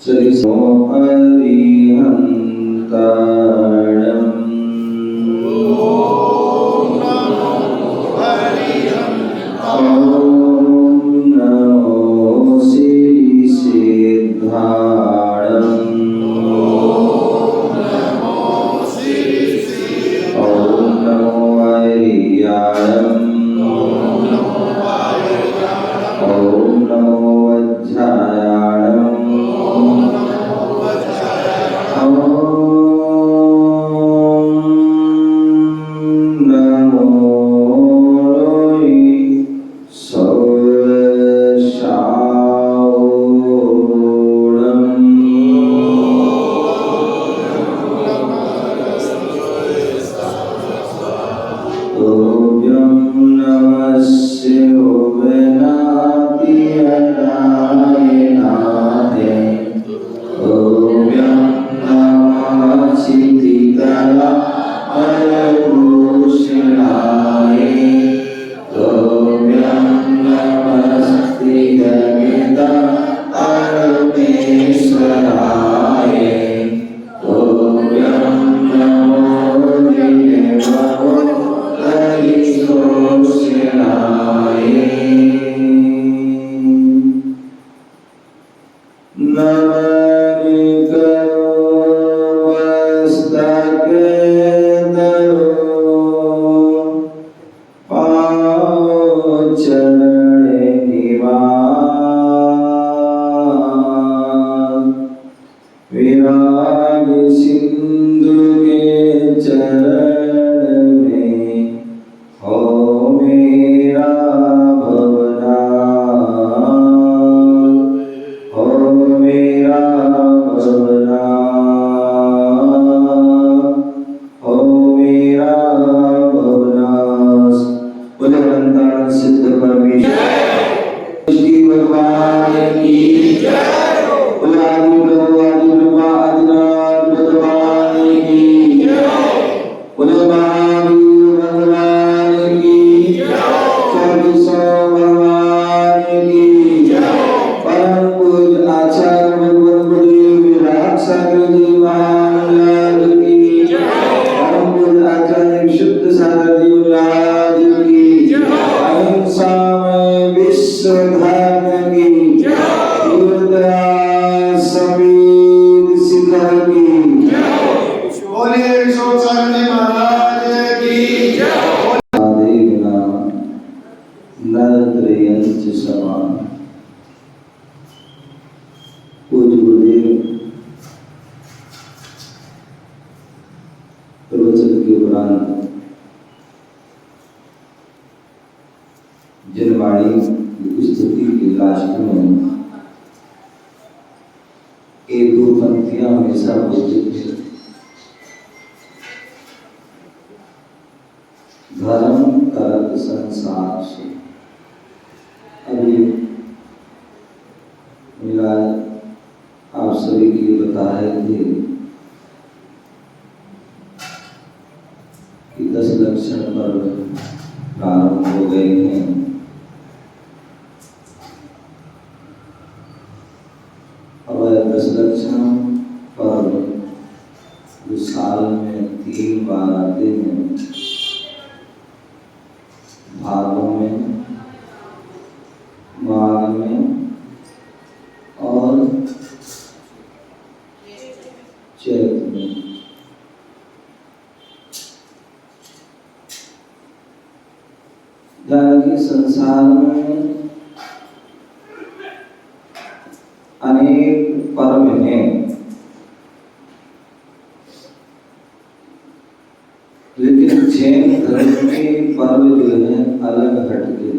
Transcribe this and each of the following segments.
चरिसो हरिहंताणम् ॐ नमो श्रीसिद्धाणम् ॐ नमो हरियाणम् ॐ नमो वज्रायाणम् विराग सिंधु के चरण में हो मेरा भवनाथ, हो मेरा भवनाथ, हो मेरा भवनाथ। बोले अनंत सिद्ध परमेश्वर श्री भगवान की जय। प्रवचन के उपरांत जनवाणी स्थिति के लास्ट में एक दो पंक्तियां हमेशा बोलते थे। धर्म करत संसार से अभी मिला आप सभी के लिए बताए थे कि 10 लक्षण पर प्रारंभ हो गए हैं। और 10 लक्षण पर जो साल में 3 बार आते हैं, भादों में, माघ में और चैत में। कि संसार में अनेक पर्व हैं, लेकिन जैन धर्म के पर्व जो है अलग हटके।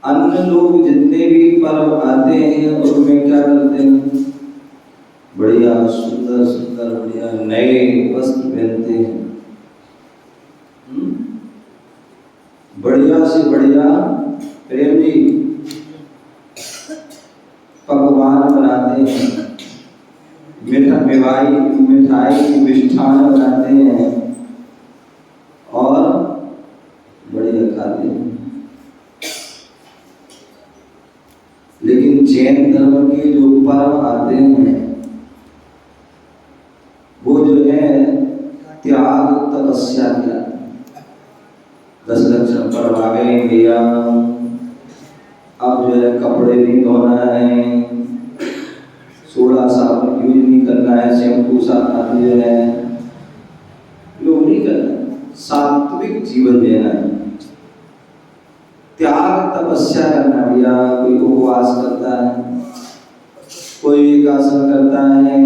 अन्य लोग जितने भी पर्व आते हैं उनमें क्या करते हैं, बढ़िया सुंदर सुंदर बढ़िया नए वस्त्र पहनते हैं, बढ़िया से बढ़िया प्रेम जी पकवान बनाते हैं, मिठाई मिष्ठान बनाते हैं और बढ़िया खाते हैं। लेकिन लेकिन जैन धर्म के जो पर्व आते हैं वो जो है त्याग तपस्या किया। 10 लक्षण पर्व आ गए भैया, अब जो है कपड़े नहीं धोना है, सोडा साबुन यूज नहीं करना है, शैम्पू साथ जो है योग नहीं करना, सात्विक जीवन जीना है, त्याग तपस्या करना भैया। कोई उपवास करता है, कोई एकासन करता है,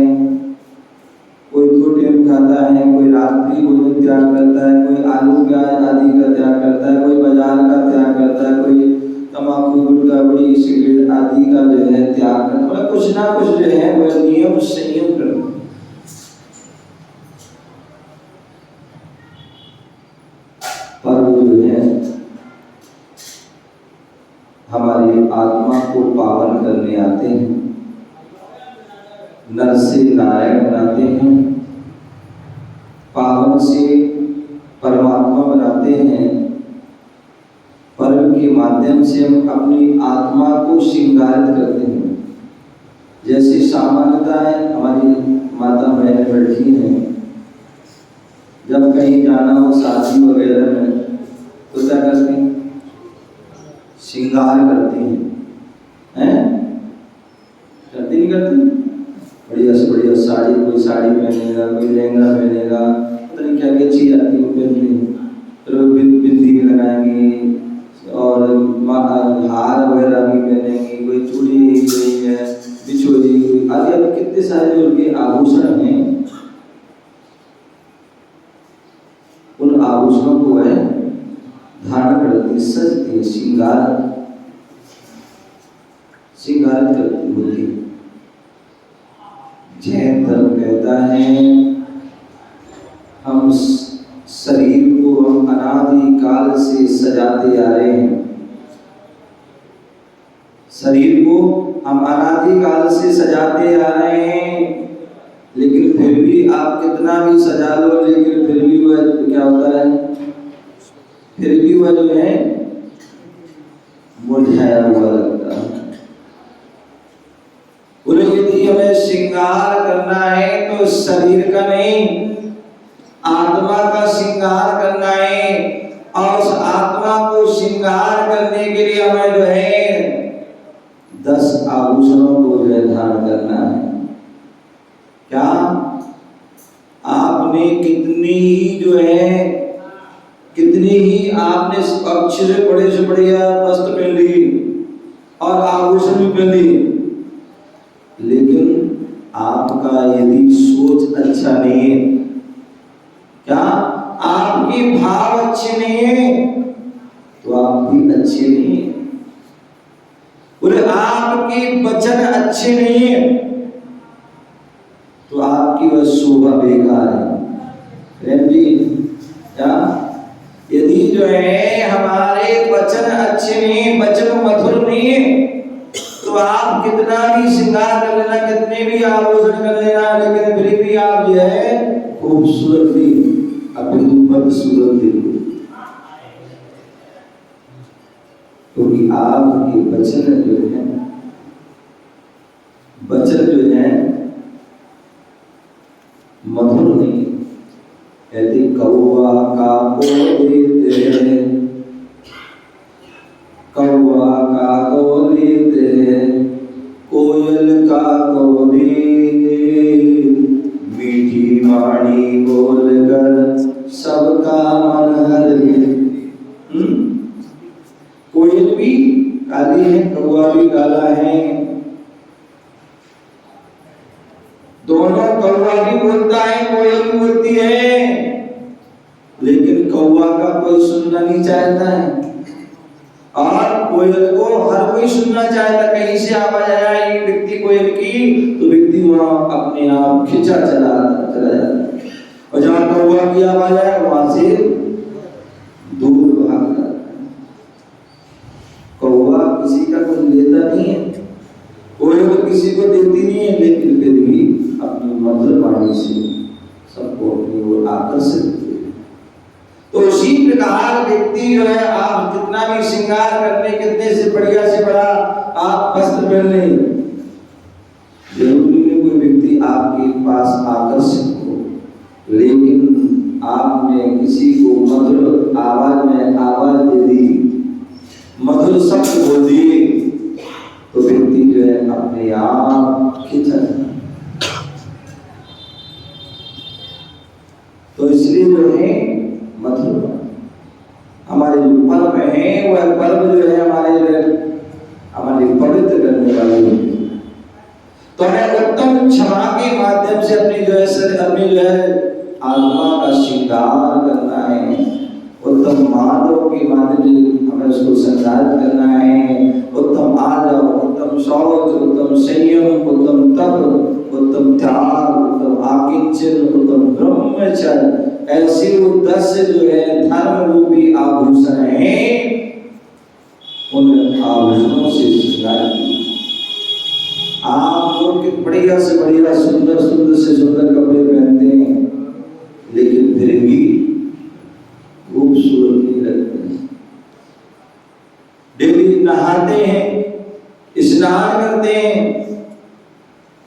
कोई 2 टाइम खाता है, कोई रात्रि भोजन त्याग करता है, कोई आलू प्याज आदि का त्याग करता है, कोई बाजार का त्याग करता है, कोई तंबाकू गुटखा बीड़ी सिगरेट आदि का जो है त्याग करता है। कुछ ना कुछ जो है वह नियम संयम करना। पर वो जो है हमारी आत्मा को पावन करने आते हैं, नर से नारायण बनाते हैं, पावन से परमात्मा बनाते हैं। पर्व के माध्यम से हम अपनी आत्मा को श्रृंगारित करते हैं। जैसे सामान्यता है, हमारी माता बहन बैठी हैं, जब कहीं जाना हो शादी वगैरह में तो क्या करती हैं? श्रृंगार करती हैं, करती नहीं करती? बढ़िया से बढ़िया साड़ी, कोई साड़ी पहनेगा, कोई लहंगा पहनेगा, पता नहीं क्या क्या चीज आती है पहनती है, फिर बिंदी लगाएंगी और हार वगैरह भी पहनेंगी, कोई चूड़ी गई है, बिछोई आदि अब कितने सारे जो उनके आभूषण हैं, उन आभूषणों को है धारण करती, सजती, श्रृंगार करती होती। जैन धर्म कहता है हम शरीर को हम अनादि काल से सजाते आ रहे हैं, शरीर को हम अनादि काल से सजाते आ रहे हैं, लेकिन फिर भी आप कितना भी सजा लो, लेकिन फिर भी वह क्या होता है, फिर भी वह जो है मुरझाया हुआ लगता है। यदि हमें श्रृंगार करना है तो शरीर का नहीं, आत्मा का श्रृंगार करना है, और उस आत्मा को श्रृंगार करने के लिए हमें जो है 10 आभूषणों को जो है धारण करना है। क्या आपने कितनी ही जो है, कितनी ही आपने अच्छे से बड़े से बढ़िया वस्त्र पहन ली और आभूषण भी पहन ली, लेकिन आपका यदि सोच अच्छा नहीं है, क्या आपके भाव अच्छे नहीं है, तो आप भी अच्छे नहीं है। और आपके वचन अच्छे नहीं है तो आपकी वह शोभा बेकार है। जी क्या यदि जो है हमारे वचन अच्छे नहीं, वचन मधुर नहीं है, तो आप कितना भी श्रृंगार कर लेना, कितने भी आभूषण कर लेना, लेकिन फिर भी आप जो है खूबसूरत नहीं, अपनी बदसूरत नहीं, क्योंकि आपके वचन जो है, वचन जो है मधुर नहीं। यदि कौवा का को देते हैं, कौवा का को लेते हैं, कोयल का को दे, मीठी वाणी बोलकर सबका मन हर ले। कोयल भी काली है, कौवा भी काला है, दोनों, कौवा भी बोलता है, कोयल भी बोलती है, लेकिन कौवा का कोई सुनना नहीं चाहता है और कोयल को हर कोई सुनना चाहता। कहीं से आवाज आए व्यक्ति कोयल की तो व्यक्ति वहां अपने आप खिंचा चला जाता है, और जहां कौवा की आवाज आए वहां से दूर भाग जाता है। कौवा किसी का कुछ लेता नहीं है, कोयल किसी को देती नहीं है, लेकिन फिर भी अपनी मधुर वाणी से सबको अपनी ओर आकर्षित करती है। तो उसी प्रकार व्यक्ति जो है, आप जितना भी श्रृंगार करने, कितने से बढ़िया से बड़ा आप वस्त्र पहन लें। जरूरी नहीं कोई व्यक्ति आपके पास आकर्षित हो, लेकिन आपने किसी को मधुर आवाज में आवाज दे दी, मधुर शब्द बोल दिए, तो व्यक्ति जो है अपने आप खिंचा जाता। तो इसलिए जो है मधुर हमारे जो पर्व है, वह पर्व जो है हमारे पवित्र करने वाले होते हैं। तो हमें उत्तम क्षमा के माध्यम से अपनी जो है आत्मा का श्रृंगार करना है। उत्तम मार्गों के माध्यम से हमें उसको संचालित करना है। उत्तम आदर, उत्तम शौच, उत्तम संयम, उत्तम तप, उत्तम त्याग, उत्तम आकिंचन, उत्तम ब्रह्मचर्य, ऐसे उद्देश्य जो है धर्म रूपी आभूषण है, उन आभूषणों से श्रृंगार कीजिए। आप लोग बढ़िया से बढ़िया सुंदर सुंदर से सुंदर कपड़े पहनते हैं, लेकिन फिर भी खूबसूरत नहीं लगते हैं। डेली नहाते हैं, स्नान करते हैं,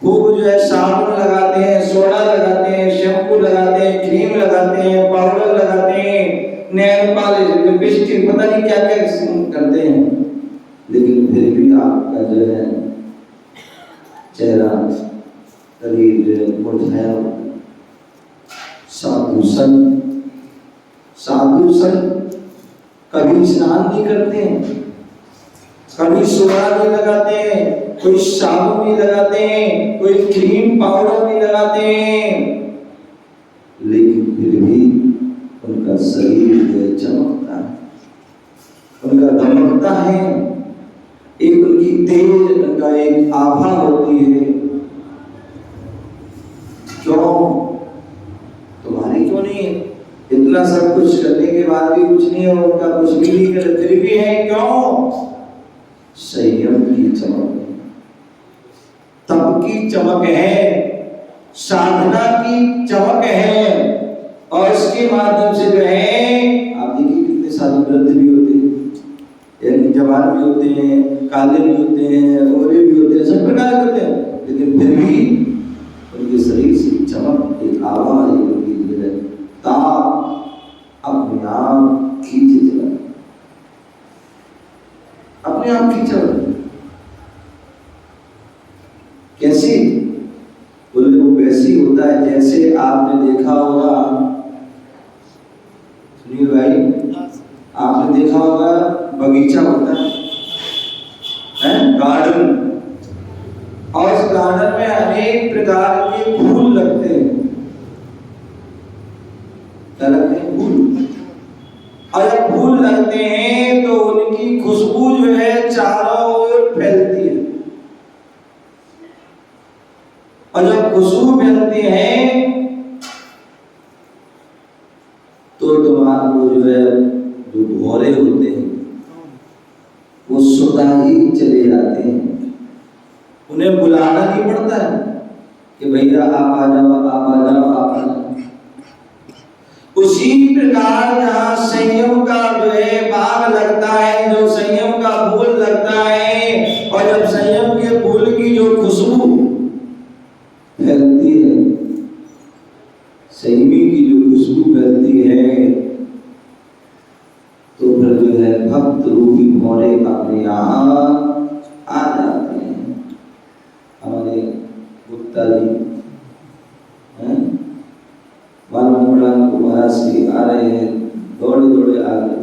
खूब जो है साबुन लगाते हैं, सोडा लगाते हैं, शैम्पू लगाते हैं, क्रीम लगाते हैं, पाउडर लगाते हैं, नेल पॉलिश, लिपस्टिक, पता नहीं क्या क्या करते हैं, लेकिन फिर भी आपका जो है चेहरा शरीर जो है मुरझाया होता है। साधु संत कभी स्नान नहीं करते हैं, कभी सोडा नहीं लगाते हैं, कोई साबुन नहीं लगाते हैं, कोई क्रीम पाउडर नहीं लगाते हैं, लेकिन फिर भी उनका शरीर चमकता है, उनका दमकता है, एक उनकी तेज, उनका एक आभा होती है। क्यों? तुम्हारी क्यों नहीं है? इतना सब कुछ करने के बाद भी कुछ नहीं है, उनका कुछ भी नहीं करे, फिर भी है। क्यों? संयम की चमक है, तप की चमक है, साधना की चमक है, और इसके माध्यम से जो है आप देखिए कितने साधु ग्रंथ भी होते हैं, जवान भी होते हैं, काले भी होते हैं, गोरे भी होते हैं, सब प्रकार के होते हैं, लेकिन फिर भी उनके शरीर से चमक, एक आवाज, उनकी जो है ताप अपने आप खींचे चला, अपने आप खींचा। कैसी? बोले वो वैसी होता है जैसे आपने देखा होगा, सुनील भाई, आपने देखा होगा बगीचा होता है, गार्डन, और इस गार्डन में अनेक प्रकार के फूल लगते हैं। क्या लगते हैं? फूल। और जब फूल लगते हैं तो उनकी खुशबू जो है चारों ओर फैलती है, और जब खुशबू फैलती है तो तुम्हारे को जो है जो भौरे होते हैं वो स्वतः ही चले जाते हैं, उन्हें बुलाना नहीं पड़ता है कि भैया आप आ जाओ, आप आ जाओ, आप आ जाओ। उसी प्रकार जहाँ संयम का जो है बाग लगता है, जो संयम का फूल लगता है, और जब संयम के फूल की जो खुशबू फैलती है, संयमी की जो खुशबू फैलती है, तो फिर जो है भक्त रूपी भौरे अपने यहाँ आ जाते हैं। हमारे गुप्ता जी मालूम पड़ा को महाराज श्री आ रहे हैं, दौड़े दौड़े आ गए,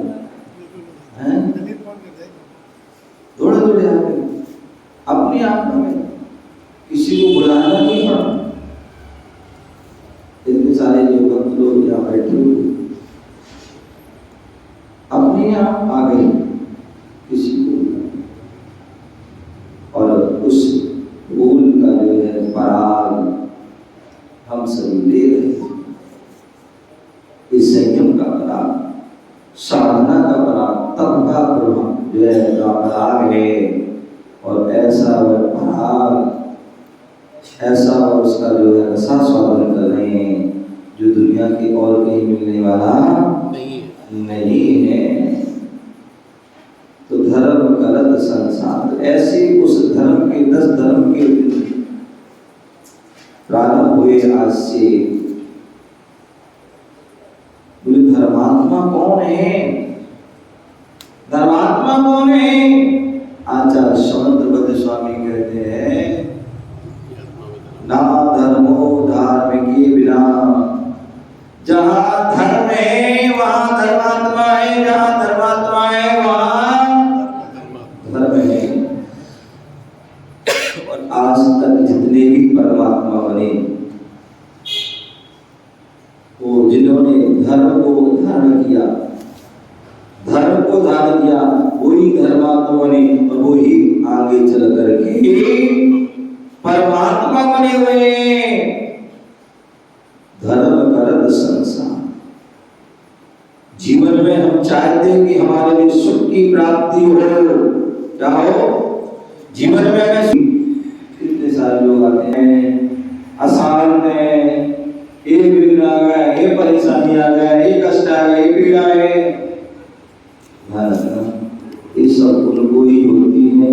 दौड़े दौड़े आ गए, अपने आप में किसी को बुलाना नहीं पड़ा। इतने सारे जो भक्त लोग यहाँ बैठे हुए अपने आप आ गए किसी को, और उस फूल का जो है पराग हम सब ले रहे हैं। इस संयम का पराग, साधना का पराग, तप का प्रभाव जो है पराग है, और ऐसा वह पराग, ऐसा उसका जो है रसा स्वादन कर रहे हैं जो दुनिया के और कहीं मिलने वाला नहीं है। तो धर्म करत संसार, ऐसे उस धर्म हुए आज से। बोले धर्मात्मा कौन है? धर्मात्मा कौन है? आचार्य समंतबद्ध स्वामी कहते हैं, ना धर्मो धार्मिके बिना। जहाँ धर्म है वहाँ धर्मात्मा है, जहाँ धर्मात्मा है वहाँ धर्म है। और आज तक जितने भी परमात्मा बने, वो जिन्होंने धर्म को धारण किया, धर्म को धारण किया, वही धर्मात्मा बने और वही आगे चल करके परमात्मा बने हुए। धर्म करत संसार। जीवन में हम चाहते हैं कि हमारे लिए सुख की प्राप्ति हो, क्या हो? जीवन में हमें कितने सारे लोग आते हैं, आसान है, ये विघ्न आ गया, ये परेशानी आ गया, ये कष्ट आ गया, ये पीड़ा है। ये सब उनको ही होती है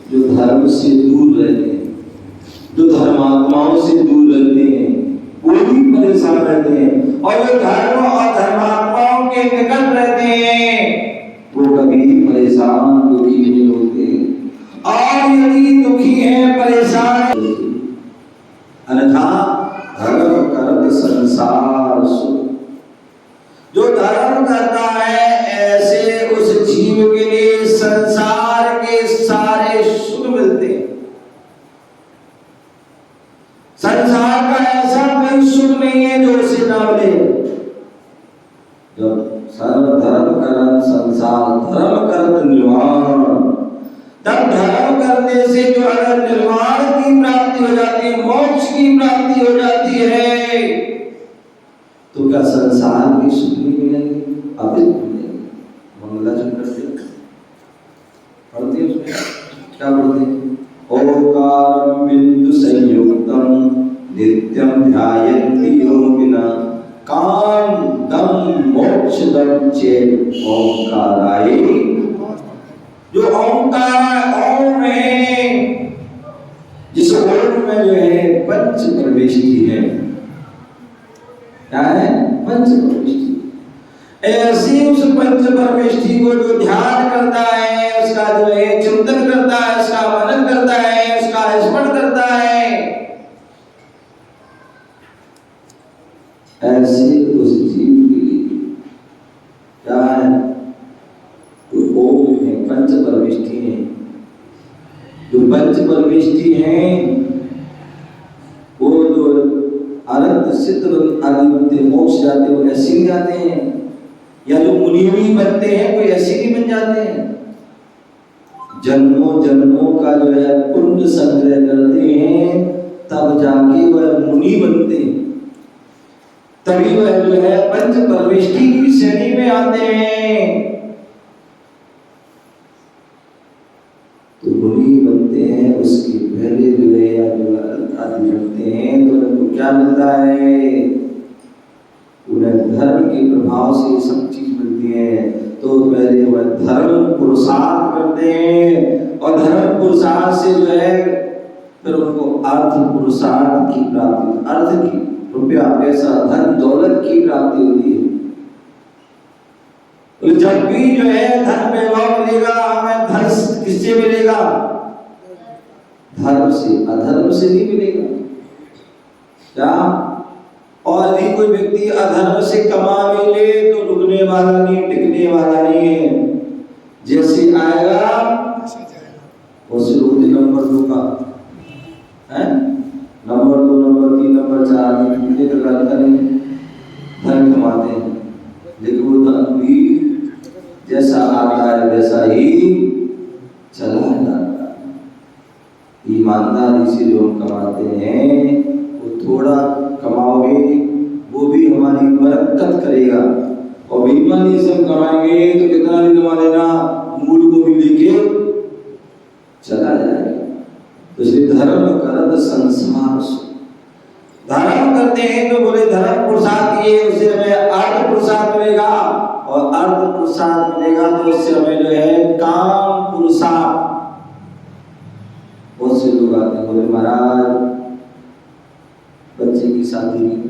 जो धर्म से दूर रहते हैं, जो धर्मात्माओं से दूर रहते हैं, वो भी परेशान रहते हैं। और जो धर्म और धर्मात्माओं के निकट रहते हैं, वो कभी परेशान दुखी नहीं होते। और यदि दुखी है, परेशान, अन्यथा धर्म करत संसार सुख। जो धर्म करता है ऐसे उस जीव के लिए संसार के सारे सुख मिलते हैं। संसार का ऐसा कोई सुख नहीं है जो उसे ना मिले। जब सर्व धर्म करत संसार धर्म करत निर्वाण, तब धर्म करने से जो अगर निर्वाण की प्राप्ति हो जाती है, मोक्ष की प्राप्ति हो जाती है, तो क्या संसार की सुख नहीं मिलेंगे? अभी मिलेंगे। मंगलाचरण करते पढ़ते उसमें क्या पढ़ते? ओंकारं बिंदु संयुक्तम नित्यम ध्यायन्ति योगिना कांतं मोक्षदं चेत् ओंकाराय। जो ओंकार ओम है, जिस ओम में जो है पंच प्रविष्टि है, क्या है? पंच प्रविष्टि। ऐसी उस पंच परमेष्टि को जो ध्यान करता है, उसका जो है चिंतन करता है, उसका मनन करता है, उसका स्मरण करता है, ऐसे उस जीव के लिए क्या है? तो ओम है, पंच परमेष्टि है। जो पंच परमेष्टि है वो जो अनंत सिद्ध आदि बनते, मोक्ष जाते, वो ऐसे ही जाते हैं। या जो मुनि भी बनते हैं, कोई ऐसे भी बन जाते हैं। जन्मों जन्मों का जो है पुण्य संग्रह करते हैं, तब जाके वह मुनि बनते हैं। तभी वह जो है पंच परमेष्टि की श्रेणी में आते हैं। तो मुनि बनते हैं, उसके पहले जो है या जो आदि बनते हैं, तो उनको क्या मिलता है? उन्हें धर्म के प्रभाव से सब चीज मिलती है। तो पहले वह धर्म पुरुषार्थ करते हैं, और धर्म पुरुषार्थ से जो है फिर उनको अर्थ पुरुषार्थ की प्राप्ति, अर्थ की, रुपया पैसा धन दौलत की प्राप्ति होती है। तो जब भी जो है धन वैभव मिलेगा, हमें धन किससे मिलेगा? धर्म से, अधर्म से नहीं मिलेगा। क्या? और यदि कोई व्यक्ति अधर्म से कमा भी ले तो रुकने वाला नहीं, टिकने वाला नहीं है। जैसे आएगा उसे रोज नंबर 2 का है, नंबर 2, नंबर 3, नंबर 4 ये प्रकार का नहीं धन कमाते हैं। लेकिन वो धन भी जैसा आता है वैसा ही चला जाता है। ईमानदारी से जो हम कमाते हैं, वो थोड़ा कमाओगे वो भी हमारी बरकत करेगा, और बेईमानी से हम कमाएंगे तो कितना भी कमा लेना, मूड को भी लेके चला जाएगा। तो इसलिए धर्म करत संसार सुख। धर्म करते हैं तो बोले धर्म पुरुषार्थ किए, उससे हमें अर्थ पुरुषार्थ मिलेगा, और अर्थ पुरुषार्थ मिलेगा तो उससे हमें जो है काम पुरुषार्थ। बहुत से लोग आते हैं, बोले महाराज शादी की,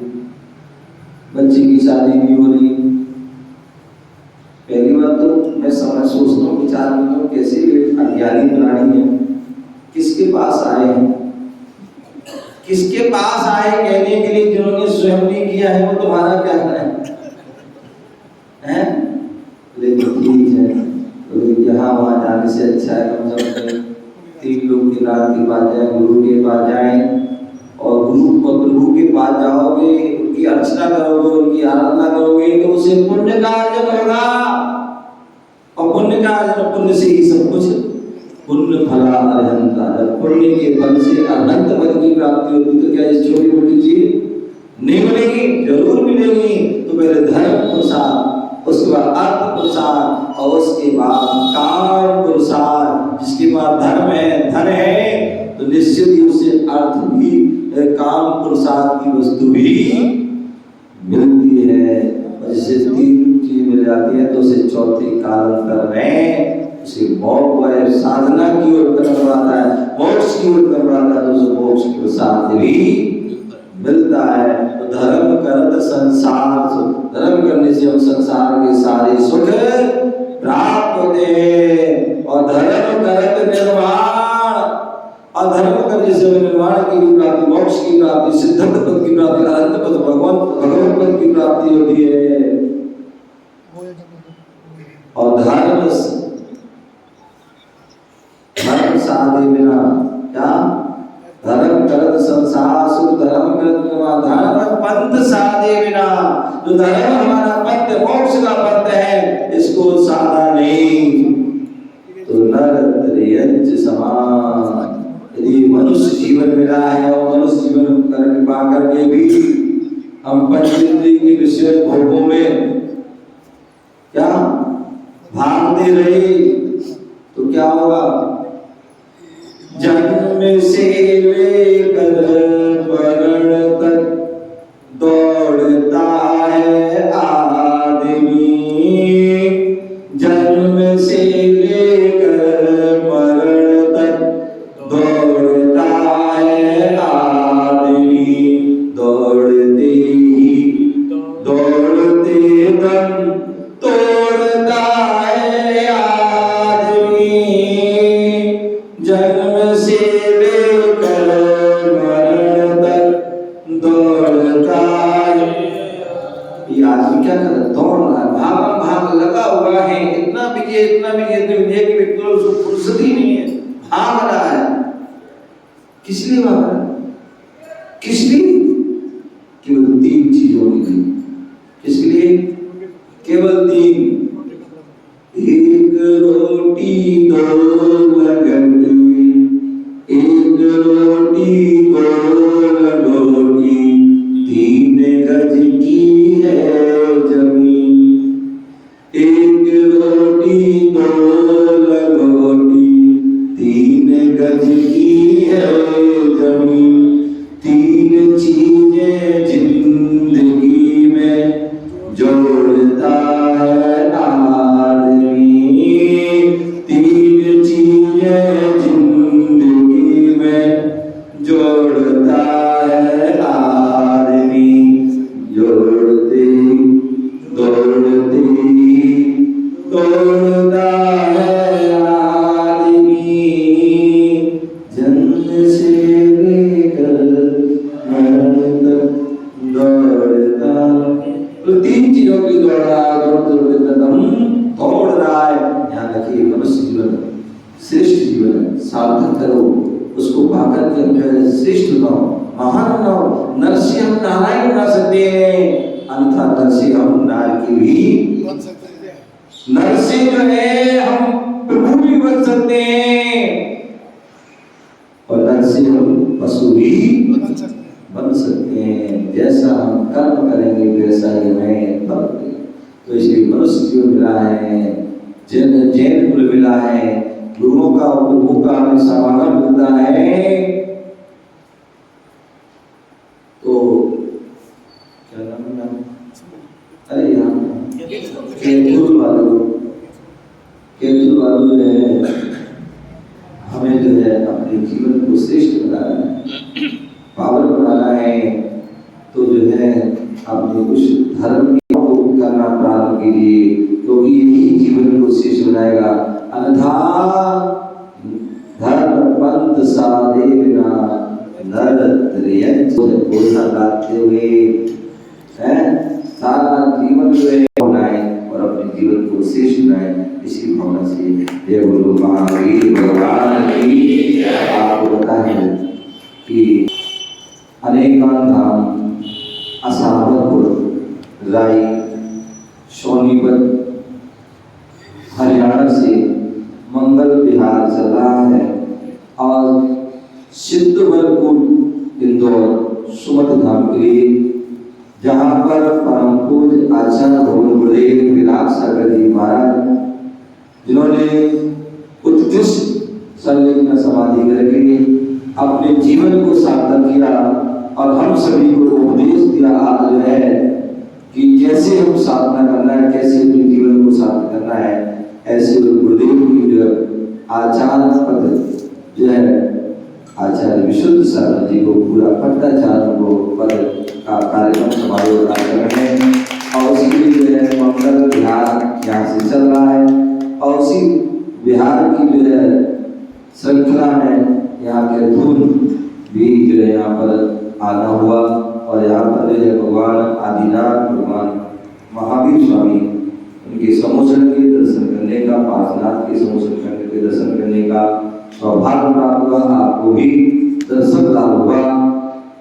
बच्चे की शादी भी हो रही। पहली बात तो मैं सोचता हूँ विचार करता हूँ कैसे अज्ञानी प्राणी है, किसके पास आए हैं, किसके पास आए कहने के लिए जिन्होंने स्वयं नहीं किया है वो तुम्हारा क्या है? लेकिन ठीक है, तो यहाँ वहाँ जाने से अच्छा है कम से कम 3 लोग के नाम के पास जाए, गुरु के पास जाए, और गुरु के पास जाओगे, उनकी अर्चना करोगे, उनकी आराधना करोगे तो उसे पुण्य का अर्जन होगा, और पुण्य का अर्जन, पुण्य से ही सब कुछ, पुण्य फला अर्हंता, जब पुण्य के फल से अनंत पद की प्राप्ति होगी तो क्या इस छोटी मोटी चीज नहीं मिलेगी? जरूर मिलेगी। तो पहले धर्म पुरुषार्थ, उसके बाद अर्थ पुरुषार्थ, और उसके बाद काम पुरुषार्थ। जिसके पास धर्म है, धन है, तो निश्चित ही उसे अर्थ भी, काम पुरुषार्थ की वस्तु भी मिलती है। और जिसे 3 चीज मिल जाती है तो उसे चौथे कारण कर रहे हैं, उसे मोक्ष साधना की ओर करवाता है, मोक्ष की ओर करवाता है, तो उसे मोक्ष की प्रसाद भी मिलता है। तो धर्म करत संसार, धर्म करने से हम संसार के सारे सुख प्राप्त होते हैं। और धर्म करत निर्वाण, और धर्म करने से निर्वाण की भी प्राप्ति, मोक्ष की प्राप्ति, सिद्धंत पद की प्राप्ति, अनंत पद, भगवत पद की प्राप्ति होती है। और धर्म साधे बिना क्या? धर्म करत संसार सुख, धर्म करत धर्म पंथ साधे बिना, जो धर्म हमारा पंथ, मोक्ष का पंथ है, इसको साधा नहीं तो नर त्रियंच समान। यदि मनुष्य जीवन मिला है और मनुष्य जीवन करके पा करके भी हम पंचेंद्रिय के विषय भोगों में क्या भागते रहे तो क्या होगा? जन्म से लेकर मरण तक दौड़ता है आदमी, जन्म से लेकर मरण तक दौड़ता है आदमी, दौड़ते ही दौड़ते दम तोड़ता है आदमी, जन्म से लेकर मरण तक दौड़ता है। ये आदमी क्या कर रहा है? दौड़ रहा है, भाग लगा हुआ है, इतना विजय कि व्यक्ति उसको फुर्सत ही नहीं है, भाग रहा है। किस लिए भाग रहा है? किस लिए? केवल 3 चीजों के लिए। किसके लिए? केवल 3। एक रोटी 2 लगन, एक रोटी 2 लगोटी, 3 गज की है जमीन। एक रोटी 2 लगोटी, 3 गज की है जमीन। 3 चीजें जिंदगी में जोड़ता है आदमी, 3 चीजें जिंदगी में जोड़ता है आदमी, जोड़ते दौड़ते दौड़ता है आदमी, जन्म से लेकर मरण तक दौड़ता। तो 3 चीजों की दौड़ रहा है, दौड़ते दौड़ रहा है। ध्यान रखिए, मनुष्य जीवन श्रेष्ठ जीवन है, सार्थक करो उसको, पाकर के अंदर श्रेष्ठ बनाओ, महान बनाओ। नर से हम नारायण बना सकते हैं, अन्यथा नर से हम नारकी भी बन सकते हैं, नर से जो है हम प्रभु भी बन सकते हैं, और नर से हम पशु भी बन सकते हैं। जैसा हम कर्म करेंगे वैसा ही हमें फल मिलेगा। तो इसलिए मनुष्य जीवन मिला है, जैन कुल मिला है, गुरुओं का प्रभु का हमें समागम मिलता है। तो क्या नाम है? अरे यहाँ केतुल वालों ने हमें जो है अपने जीवन को श्रेष्ठ बनाना है, पावन बनाना है। तो जो अपने कुछ धर्म को करना प्रारंभ कीजिए, क्योंकि यही जीवन को शेष बनाएगा। अन्यथा धर्म पंथ साधे बिना बोलना गाते हुए सारा जीवन जो है बनाए और अपने जीवन को शेष बनाए, इसी भावना से जय गुरु महावीर भगवान की। आपको पता है कि अनेकान धाम, असावरपुर, राई, सोनीपत, हरियाणा से मंगल विहार चल रहा है और सिद्धवरपुर इंदौर सुमत धाम के लिए, जहाँ पर परम पूज्य आचार्य गुरुदेव विराट सागर जी महाराज, जिन्होंने उत्कृष्ट संलेखना समाधि करके अपने जीवन को सार्थक किया और हम सभी को उपदेश दिया आज जो है कि कैसे हम साधना करना है, कैसे अपने जीवन को सार्थक करना है। ऐसे गुरुदेव की जो आचार्य पद जो है आचार्य विशुद्ध सागर जी को पूरा पट्टाचार्य को पद का कार्यक्रम समारोह कार्यक्रम है और उसके लिए जो है मंगल विहार यहाँ से चल रहा है और उसी विहार की जो है श्रृंखला में यहाँ के धूल भी जो है यहाँ पर आना हुआ और यहाँ पर जो है भगवान आदिनाथ, भगवान महावीर स्वामी उनके समोसन के दर्शन करने का, पार्श्वनाथ के समोसन के दर्शन करने का सौभाग्य प्राप्त हुआ। आपको भी दर्शन लाभ हुआ।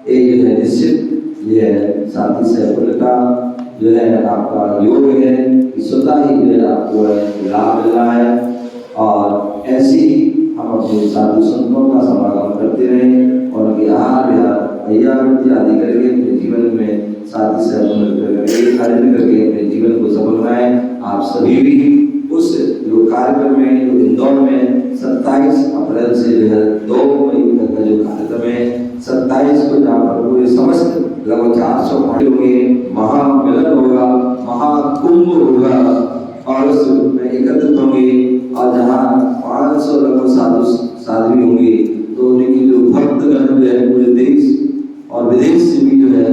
ये जो है निश्चित ये साथी सैफुल का जो है आपका योग है कि स्वतः ही जो है आपको लाभ मिल रहा है और ऐसे ही हम अपने साधु संतों का समागम करते रहें और उनके आहार विहार अय्यावृत्ति आदि करके अपने जीवन में साथी सहयोग करके अपने जीवन को सफल बनाएं। आप सभी भी उस जो कार्यक्रम में जो इंदौर में 27 अप्रैल से जो है 2 मई तक का जो कार्यक्रम है, 27 को जहाँ पर पूरे समस्त लगभग 400 पार्टी होंगे, महामिलन होगा, महाकुंभ होगा और उसमें एकत्रित होंगे और जहाँ 500 लगभग साधु होंगे, तो उनकी जो भक्तगण जो है पूरे देश और विदेश से भी जो है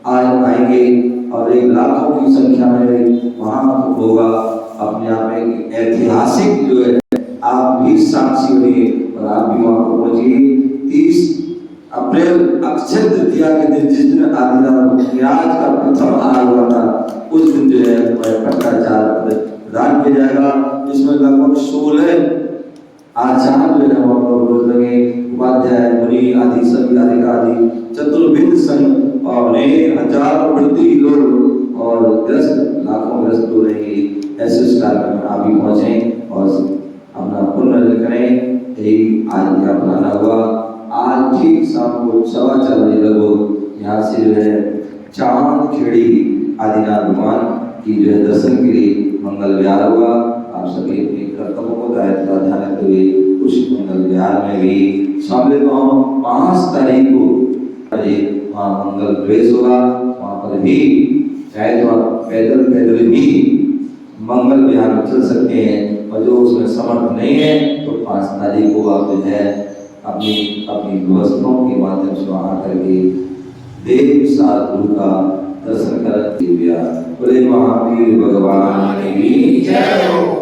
आएंगे और 1 लाखों की संख्या में महाकुंभ होगा। अपने आप में ऐतिहासिक जो है आप भी साक्षी होंगे और आप भी वहाँ पर पहुँचिए। 30 अप्रैल अक्षय तृतीया के दिन जिस दिन आदिनाथ विराज का प्रथम आगमन हुआ था, उस दिन जो है पट्टाचार्य प्रदान किया जाएगा, जिसमें लगभग 16 आचार्य जो है वहाँ लगे, उपाध्याय, मुनि आदि सभी आदि चतुर्विद संघ और हजारों वृत्ति लोग और लाखों ग्रस्त हो रहेंगे। ऐसे इस कार्यक्रम में आप भी पहुँचें और अपना पुण्य करें। यही आज यहाँ बनाना हुआ। आज ठीक शाम को 4:15 बजे लगभग यहाँ से जो है चांद खेड़ी आदिनाथ भगवान की जो है दर्शन के लिए मंगल विहार हुआ। आप सभी अपने कर्तव्यों को दायित्व ध्यान रखते हुए उस मंगल विहार में भी शामिल हो। 5 तारीख को वहाँ मंगल प्रवेश होगा, वहाँ पर भी चाहे तो आप पैदल भी मंगल विहार में चल सकते हैं और जो उसमें समर्थ नहीं है तो 5 तारीख को आप जो है अपनी व्यवस्थाओं के माध्यम से वहाँ करके देव साधु का दर्शन कर दिव्या। बोले महावीर भगवान की जय हो।